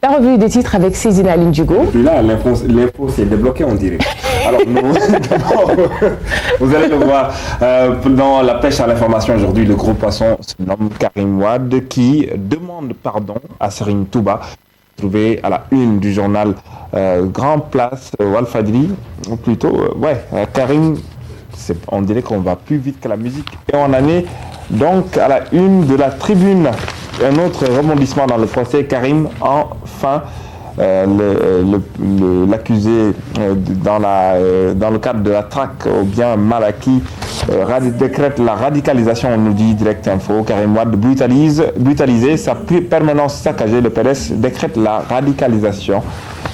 La revue des titres avec Cézina Lindugo. Et puis là, l'info s'est débloquée, on dirait. Alors, vous allez le voir, dans la pêche à l'information aujourd'hui, le gros poisson se nomme Karim Wade qui demande pardon à Serine Touba, trouvé à la une du journal Grand Place Walfadri. Plutôt, Karim, on dirait qu'on va plus vite que la musique. Et on en est donc à la une de la Tribune. Un autre rebondissement dans le procès, Karim, enfin, l'accusé dans le cadre de la traque au bien mal acquis décrète la radicalisation, on nous dit Direct Info. Karim Wade brutalisé, sa permanence saccagée, le PDS décrète la radicalisation.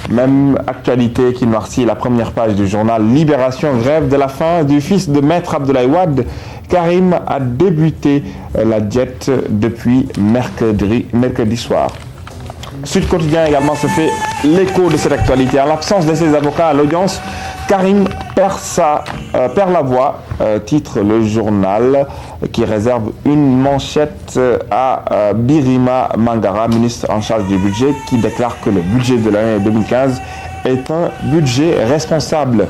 Même actualité qui noircit la première page du journal Libération, grève de la faim du fils de Maître Abdoulaye Wade. Karim a débuté la diète depuis mercredi soir. Sud Quotidien également se fait l'écho de cette actualité. En l'absence de ses avocats à l'audience, Karim perd la voix, titre le journal, qui réserve une manchette à Birima Mangara, ministre en charge du budget, qui déclare que le budget de l'année 2015 est un budget responsable.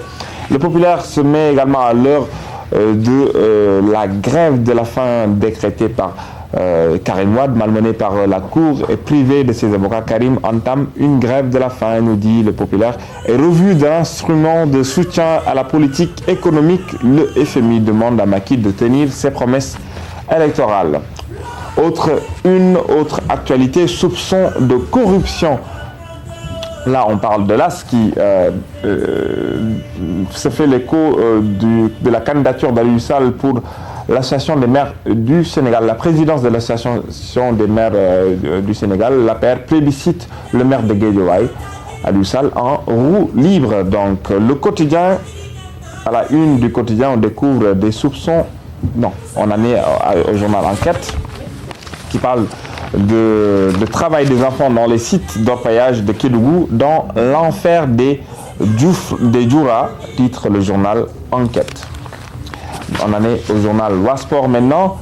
Le Populaire se met également à l'heure de la grève de la faim décrétée par Karim Wade, malmené par la Cour et privé de ses avocats. Karim entame une grève de la faim, nous dit le Populaire, et revue de l'instrument de soutien à la politique économique. Le FMI demande à Macky de tenir ses promesses électorales. Une autre actualité, soupçon de corruption. Là, on parle de l'AS qui se fait l'écho de la candidature d'Aliou Sall pour l'Association des maires du Sénégal. La présidence de l'Association des maires du Sénégal, l'APR, plébiscite le maire de Guédiawaye, Aliou Sall, en roue libre. Donc, le quotidien, à la une du quotidien, on découvre des soupçons. Non, on en est au journal Enquête, qui parle de travail des enfants dans les sites d'orpaillage de Kédougou, dans l'enfer des Djoura, titre le journal Enquête. On en est au journal Wasport maintenant,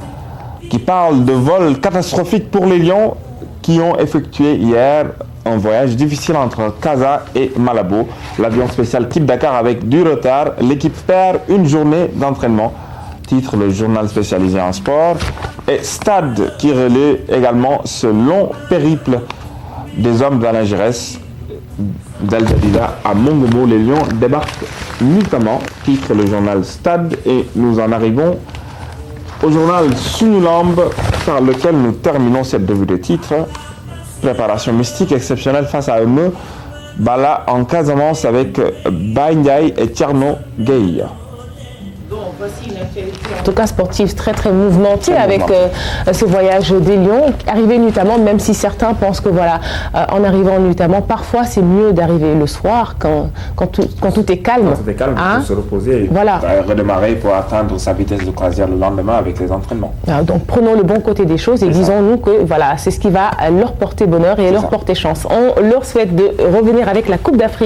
qui parle de vols catastrophiques pour les Lions qui ont effectué hier un voyage difficile entre Casa et Malabo. L'avion spécial quitte Dakar avec du retard. L'équipe perd une journée d'entraînement, titre le journal spécialisé en sport. Et Stade qui relaie également ce long périple des hommes d'Alain Giresse d'Al Jadida à Mongomo. Les Lions débarquent nuitamment, titre le journal Stade. Et nous en arrivons au journal Sunulamb, par lequel nous terminons cette revue de titres. Préparation mystique exceptionnelle face à Eumeu Bala en Casamance avec Baye et Tierno Gueye. Voici une actualité, en tout cas sportive, très très mouvementée avec ce voyage des Lions, arrivé nuitamment, même si certains pensent que voilà, en arrivant nuitamment, parfois c'est mieux d'arriver le soir quand tout est calme. Quand tout est calme, hein? pour se reposer et voilà. Redémarrer pour atteindre sa vitesse de croisière le lendemain avec les entraînements. Donc prenons le bon côté des choses et disons-nous que voilà, c'est ce qui va leur porter bonheur et leur porter chance. On leur souhaite de revenir avec la Coupe d'Afrique